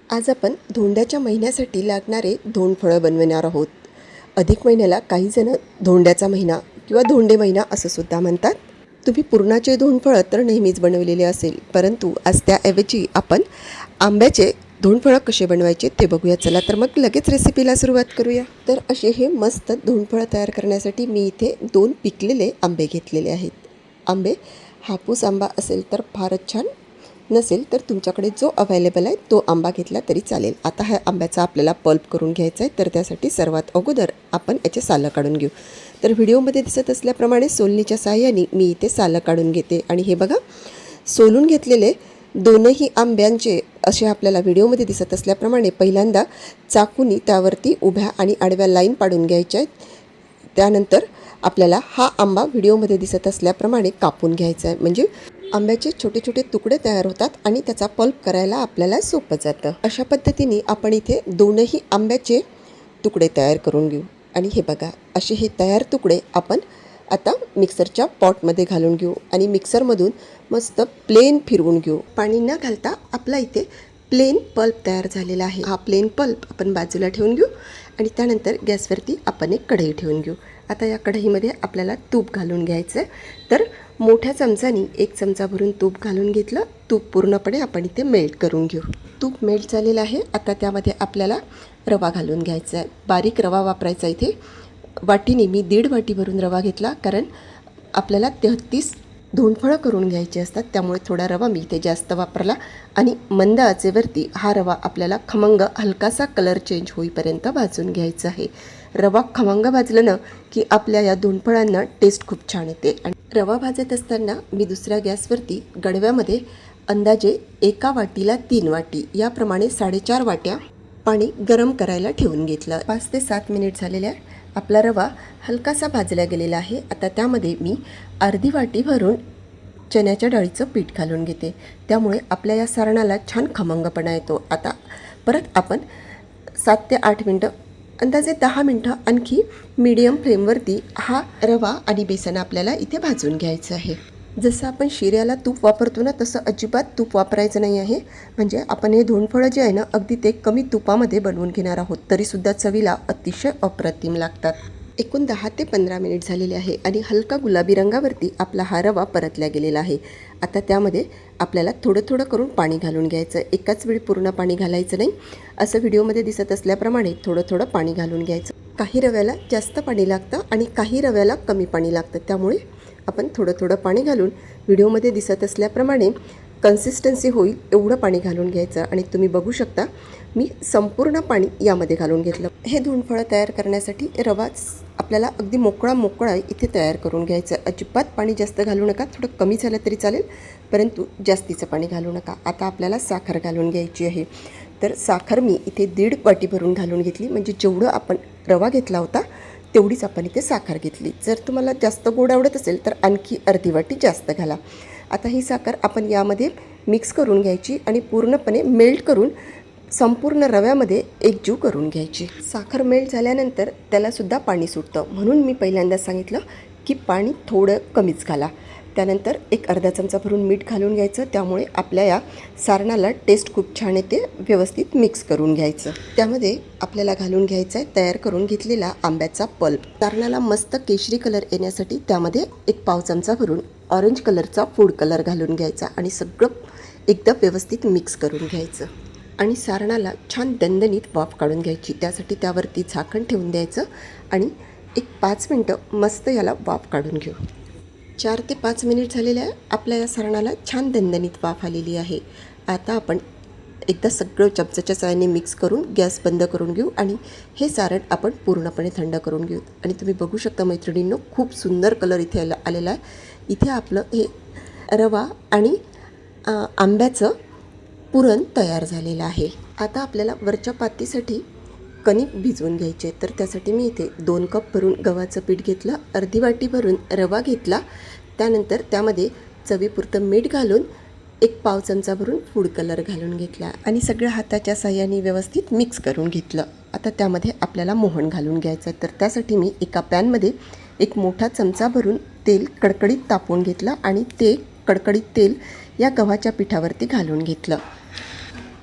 आज आपण धोंड्याच्या महिन्यासाठी लागणारे धोंडफळं बनवणार आहोत. अधिक महिन्याला काही जण धोंड्याचा महिना किंवा धोंडे महिना असं सुद्धा म्हणतात. तुम्ही पुरणाचे धोंडफळं तर नेहमीच बनवलेले असेल, परंतु आज त्याऐवजी आपण आंब्याचे धोंडफळं कसे बनवायचे ते बघूया. चला तर मग लगेच रेसिपीला सुरुवात करूया. तर असे हे मस्त धोंडफळं तयार करण्यासाठी मी इथे 2 पिकलेले आंबे घेतलेले आहेत. आंबे हापूस आंबा असेल तर फारच छान, नसेल तर तुमच्याकडे जो अवेलेबल आहे तो आंबा घेतला तरी चालेल. आता ह्या आंब्याचा आपल्याला पल्प करून घ्यायचा आहे, तर त्यासाठी सर्वात अगोदर आपण याचे सालं काढून घेऊ. तर व्हिडिओमध्ये दिसत असल्याप्रमाणे सोलणीच्या साहाय्याने मी इथे सालं काढून घेते. आणि हे बघा, सोलून घेतलेले दोनही आंब्यांचे असे आपल्याला व्हिडिओमध्ये दिसत असल्याप्रमाणे पहिल्यांदा चाकूनी त्यावरती उभ्या आणि आडव्या लाईन पाडून घ्यायच्या आहेत. त्यानंतर आपल्याला हा आंबा व्हिडिओमध्ये दिसत असल्याप्रमाणे कापून घ्यायचा आहे, म्हणजे आंब्याचे छोटे छोटे तुकडे तयार होतात आणि त्याचा पल्प करायला आपल्याला सोपं जातं. अशा पद्धतीने आपण इथे दोनही आंब्याचे तुकडे तयार करून घेऊ. आणि हे बघा, असे हे तयार तुकडे आपण आता मिक्सरच्या पॉटमध्ये घालून घेऊ आणि मिक्सरमधून मस्त प्लेन फिरवून घेऊ. पाणी न घालता आपला इथे प्लेन पल्प तयार झालेला आहे. हा प्लेन पल्प आपण बाजूला ठेवून घेऊ आणि त्यानंतर गॅसवरती आपण एक कढई ठेवून घेऊ. आता या कढईमध्ये आपल्याला तूप घालून घ्यायचं आहे. तर मोठ्या चमचानी 1 चमचा भरून तूप घालून घेतलं. तूप पूर्णपणे आपण इथे मेल्ट करून घेऊ. तूप मेल्ट झालेलं आहे. आता त्यामध्ये आपल्याला रवा घालून घ्यायचा आहे. बारीक रवा वापरायचा. इथे वाटीने मी 1.5 वाटी भरून रवा घेतला, कारण आपल्याला 33 धोंडफळं करून घ्यायचे असतात, त्यामुळे थोडा रवा मी इथे जास्त वापरला. आणि मंद आचेवरती हा रवा आपल्याला खमंग हलकासा कलर चेंज होईपर्यंत भाजून घ्यायचा आहे. रवा खमंग भाजलं ना की आपल्या या धोंडफळांना टेस्ट खूप छान येते. आणि रवा भाजत असताना मी दुसऱ्या गॅसवरती गडव्यामध्ये अंदाजे 1 वाटीला 3 वाटी याप्रमाणे 4.5 वाट्या पाणी गरम करायला ठेवून घेतलं. 5 ते 7 मिनिट झालेले आहे. आपला रवा हलकासा भाजला गेलेला आहे. आता त्यामध्ये मी अर्धी वाटी भरून चण्याच्या डाळीचं पीठ घालून घेते, त्यामुळे आपल्या या सारणाला छान खमंगपणा येतो. आता परत आपण 7 ते 8 मिनटं, अंदाजे 10 मिनटं आणखी मीडियम फ्लेमवरती हा रवा आणि बेसन आपल्याला इथे भाजून घ्यायचं आहे. जसं आपण शिऱ्याला तूप वापरतो ना, तसं अजिबात तूप वापरायचं नाही आहे. म्हणजे आपण हे धोंडफळं जे आहे ना, अगदी ते कमी तुपामध्ये बनवून घेणार आहोत, तरीसुद्धा चवीला अतिशय अप्रतिम लागतात. एकूण 10 ते 15 मिनिट झालेले आहे आणि हलका गुलाबी रंगावरती आपला हा रवा परतला गेलेला आहे. आता त्यामध्ये आपल्याला थोडं थोडं करून पाणी घालून घ्यायचं. एकाच वेळी पूर्ण पाणी घालायचं नाही. असं व्हिडिओमध्ये दिसत असल्याप्रमाणे थोडं थोडं पाणी घालून घ्यायचं. काही रव्याला जास्त पाणी लागतं आणि काही रव्याला कमी पाणी लागतं, त्यामुळे आपण थोडं थोडं पाणी घालून व्हिडिओमध्ये दिसत असल्याप्रमाणे कन्सिस्टन्सी होईल एवढं पाणी घालून घ्यायचं. आणि तुम्ही बघू शकता, मी संपूर्ण पाणी यामध्ये घालून घेतलं. हे धोंडफळं तयार करण्यासाठी रवा आपल्याला अगदी मोकळा इथे तयार करून घ्यायचं. अजिबात पाणी जास्त घालू नका. थोडं कमी झालं तरी चालेल, परंतु जास्तीचं पाणी घालू नका. आता आपल्याला साखर घालून घ्यायची आहे. तर साखर मी इथे 1.5 वाटी भरून घालून घेतली, म्हणजे जेवढं आपण रवा घेतला होता तेवढीच आपण इथे साखर घेतली. जर तुम्हाला जास्त गोड आवडत असेल तर आणखी अर्धी वाटी जास्त घाला. आता ही साखर आपण यामध्ये मिक्स करून घ्यायची आणि पूर्णपणे मेल्ट करून संपूर्ण रव्यामध्ये एकजीव करून घ्यायची. साखर मेल्ट झाल्यानंतर त्यालासुद्धा पाणी सुटतं, म्हणून मी पहिल्यांदा सांगितलं की पाणी थोडं कमीच घाला. त्यानंतर एक अर्धा चमचा भरून मीठ घालून घ्यायचं, त्यामुळे आपल्या या सारणाला टेस्ट खूप छान येते. व्यवस्थित मिक्स करून घ्यायचं. त्यामध्ये आपल्याला घालून घ्यायचा आहे तयार करून घेतलेला आंब्याचा पल्प. सारणाला मस्त केशरी कलर येण्यासाठी त्यामध्ये 1 पाव चमचा भरून ऑरेंज कलरचा फूड कलर घालून घ्यायचा आणि सगळं एकदम व्यवस्थित मिक्स करून घ्यायचं. आणि सारणाला छान दणदणीत वाफ काढून घ्यायची. त्यासाठी त्यावरती झाकण ठेवून द्यायचं आणि 5 मिनटं मस्त याला वाफ काढून घेऊ. 4 ते 5 मिनिट झालेले आहे. आपल्या या सारणाला छान दणदणीत वाफ आलेली आहे. आता आपण एकदा सगळं चमच्याच्या साहाय्याने मिक्स करून गॅस बंद करून घेऊ आणि हे सारण आपण पूर्णपणे थंड करून घेऊ. आणि तुम्ही बघू शकता मैत्रिणींनो, खूप सुंदर कलर इथे आलेला आहे. इथे आपलं हे रवा आणि आंब्याचं पुरण तयार झालेलं आहे. आता आपल्याला वरच्या पातीसाठी कणिक भिजवून घ्यायचे. तर त्यासाठी मी इथे 2 कप भरून गव्हाचं पीठ घेतलं, अर्धी वाटी भरून रवा घेतला, त्यानंतर त्यामध्ये चवीपुरतं मीठ घालून 1 पाव चमचा भरून फूड कलर घालून घेतला आणि सगळं हाताच्या साहाय्याने व्यवस्थित मिक्स करून घेतलं. आता त्यामध्ये आपल्याला मोहन घालून घ्यायचं. तर त्यासाठी मी एका पॅनमध्ये 1 मोठा चमचा भरून तेल कडकडीत तापवून घेतलं आणि ते कडकडीत तेल या गव्हाच्या पिठावरती घालून घेतलं.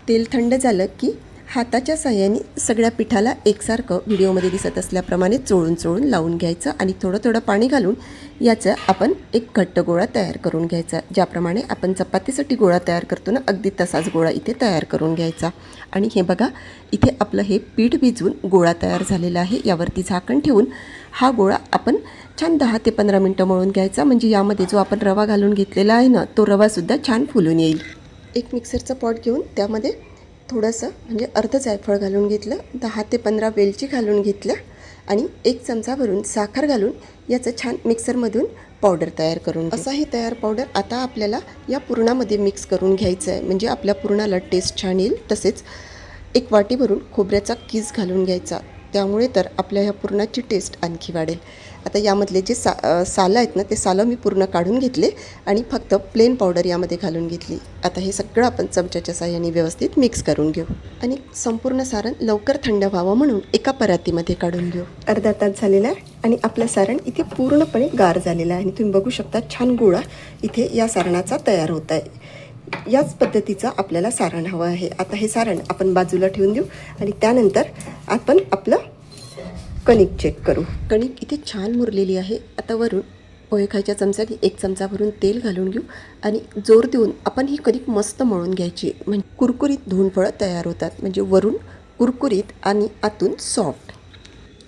तेल थंड झालं की हाताच्या साहाय्याने सगळ्या पिठाला एकसारखं व्हिडिओमध्ये दिसत असल्याप्रमाणे चोळून चोळून लावून घ्यायचं आणि थोडं थोडं पाणी घालून याचा आपण एक घट्ट गोळा तयार करून घ्यायचा. ज्याप्रमाणे आपण चपातीसाठी गोळा तयार करतो ना, अगदी तसाच गोळा इथे तयार करून घ्यायचा. आणि हे बघा, इथे आपलं हे पीठ भिजवून गोळा तयार झालेला आहे. यावरती झाकण ठेवून हा गोळा आपण छान 10 ते 15 मिनटं मळून घ्यायचा. म्हणजे यामध्ये जो आपण रवा घालून घेतलेला आहे ना, तो रवासुद्धा छान फुलून येईल. एक मिक्सरचं पॉट घेऊन त्यामध्ये थोडंसं म्हणजे अर्ध जायफळ घालून घेतलं, 10 ते 15 वेलची घालून घेतल्या आणि 1 चमचा भरून साखर घालून याचं छान मिक्सरमधून पावडर तयार करून असा ही तयार पावडर आता आपल्याला या पुरणामध्ये मिक्स करून घ्यायचं आहे. म्हणजे आपल्या पुरणाला टेस्ट छान येईल. तसेच 1 वाटी भरून खोबऱ्याचा कीस घालून घ्यायचा. त्यामुळे तर आपल्या ह्या पुरणाची टेस्ट आणखी वाढेल. आता यामधले जे सालं आहेत ना, ते सालं मी पूर्ण काढून घेतले आणि फक्त प्लेन पावडर यामध्ये घालून घेतली. आता हे सगळं आपण चमच्याच्या साहाय्याने व्यवस्थित मिक्स करून घेऊ आणि संपूर्ण सारण लवकर थंड व्हावं म्हणून एका परातीमध्ये काढून घेऊ. अर्धा तास झालेला आहे आणि आपलं सारण इथे पूर्णपणे गार झालेलं आहे आणि तुम्ही बघू शकता छान गोळा इथे या सारणाचा तयार होत आहे. याच पद्धतीचं आपल्याला सारण हवं आहे. आता हे सारण आपण बाजूला ठेवून देऊ आणि त्यानंतर आपण आपलं कणिक चेक करू. कणिक इथे छान मुरलेली आहे. आता वरून पोहे खायच्या चमच्याने 1 चमचा भरून तेल घालून घेऊ आणि जोर देऊन आपण ही कणिक मस्त मळून घ्यायची. म्हणजे कुरकुरीत धोंडफळं तयार होतात. म्हणजे वरून कुरकुरीत आणि आतून सॉफ्ट.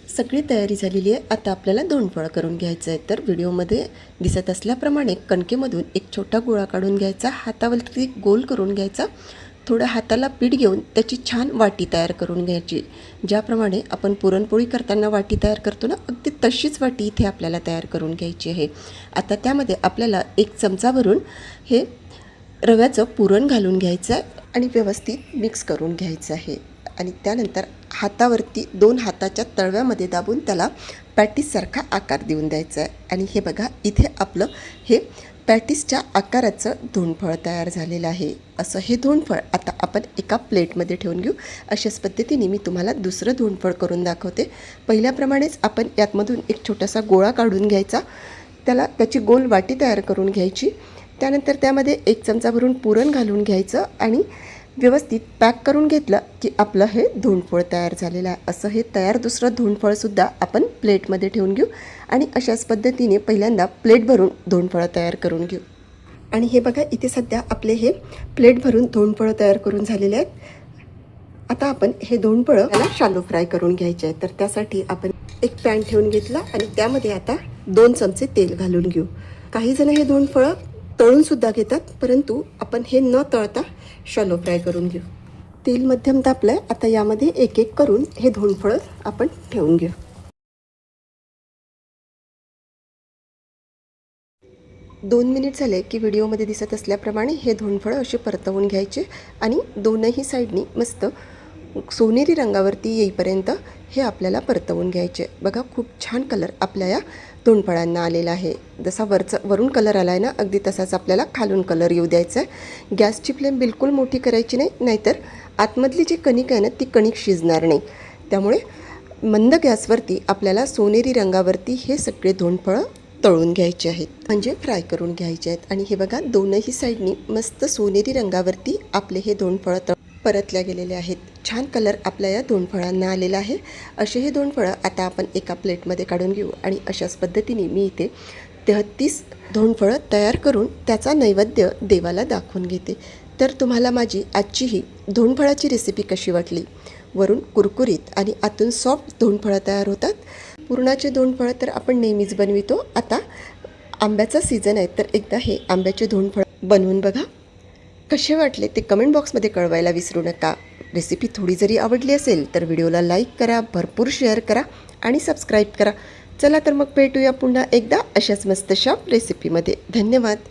सगळी तयारी झालेली आहे. आता आपल्याला धोंडफळं करून घ्यायचं आहे. तर व्हिडिओमध्ये दिसत असल्याप्रमाणे कणकेमधून एक छोटा गोळा काढून घ्यायचा, हातावरती गोल करून घ्यायचा, थोडं हाताला पीठ घेऊन त्याची छान वाटी तयार करून घ्यायची. ज्याप्रमाणे आपण पुरणपोळी करताना वाटी तयार करतो ना, अगदी तशीच वाटी इथे आपल्याला तयार करून घ्यायची आहे. आता त्यामध्ये आपल्याला 1 चमचा भरून हे रव्याचं पुरण घालून घ्यायचं आहे आणि व्यवस्थित मिक्स करून घ्यायचं आहे. आणि त्यानंतर हातावरती 2 हाताच्या तळव्यामध्ये दाबून त्याला पॅटीससारखा आकार देऊन द्यायचा आहे. आणि हे बघा, इथे आपलं हे पॅटीसच्या आकाराचं धोंडफळ तयार झालेलं आहे. असं हे धोंडफळ आता आपण एका प्लेटमध्ये ठेवून घेऊ. अशाच पद्धतीने मी तुम्हाला दुसरं धोंडफळ करून दाखवते. पहिल्याप्रमाणेच आपण यातमधून एक छोटासा गोळा काढून घ्यायचा, त्याची गोल वाटी तयार करून घ्यायची. त्यानंतर त्यामध्ये 1 चमचा भरून पुरण घालून घ्यायचं आणि व्यवस्थित पॅक करून घेतलं की आपलं हे धोंडफळ तयार झालेलं आहे. असं हे तयार दुसरं धोंडफळसुद्धा आपण प्लेटमध्ये ठेवून घेऊ आणि अशाच पद्धतीने पहिल्यांदा प्लेट भरून धोंडफळं तयार करून घेऊ. आणि हे बघा, इथे सध्या आपले हे प्लेट भरून धोंडफळं तयार करून झालेले आहेत. आता आपण हे धोंडफळं त्याला शालो फ्राय करून घ्यायचे आहे. तर त्यासाठी आपण एक पॅन ठेवून घेतला आणि त्यामध्ये आता 2 चमचे तेल घालून घेऊ. काही जण हे धोंडफळं तळूनसुद्धा घेतात, परंतु आपण हे न तळता शॅलो फ्राय करून घेऊ. तेल मध्यम तापलं आहे. आता यामध्ये एक एक करून हे धोंडफळं आपण ठेवून घेऊ. दोन मिनिट झाले की व्हिडिओमध्ये दिसत असल्याप्रमाणे हे धोंडफळं असे परतवून घ्यायचे आणि दोनही साईडनी मस्त सोनेरी रंगावरती येईपर्यंत हे आपल्याला परतवून घ्यायचे. बघा, खूप छान कलर आपल्या या धोंडफळांना आलेला आहे. जसा वरून कलर आला आहे ना, अगदी तसाच आपल्याला खालून कलर येऊ द्यायचा आहे. गॅसची फ्लेम बिलकुल मोठी करायची नाही, नाहीतर आतमधली जी कणिक आहे ना, ती कणिक शिजणार नाही. त्यामुळे मंद गॅसवरती आपल्याला सोनेरी रंगावरती हे सगळे धोंडफळं तळून घ्यायचे आहेत, म्हणजे फ्राय करून घ्यायचे आहेत. आणि हे बघा, दोनही साईडनी मस्त सोनेरी रंगावरती आपले हे धोंडफळं परतल्या गेलेले आहेत. छान कलर आपल्या या धोंडफळांना आलेला आहे. असे हे धोंडफळं आता आपण एका प्लेटमध्ये काढून घेऊ. आणि अशाच पद्धतीने मी इथे 33 धोंडफळं तयार करून त्याचा नैवेद्य देवाला दाखवून घेते. तर तुम्हाला माझी आजची ही धोंडफळाची रेसिपी कशी वाटली? वरून कुरकुरीत आणि आतून सॉफ्ट धोंडफळं तयार होतात. पुरणाचे धोंडफळं तर आपण नेहमीच बनवितो. आता आंब्याचा सीझन आहे, तर एकदा हे आंब्याचे धोंडफळं बनवून बघा. कसे वाटले ते कमेंट बॉक्समध्ये कळवायला विसरू नका. रेसिपी थोडी जरी आवडली असेल तर व्हिडिओला लाईक करा, भरपूर शेअर करा आणि सबस्क्राईब करा. चला तर मग भेटूया पुन्हा एकदा अशाच मस्तशा रेसिपीमध्ये. धन्यवाद.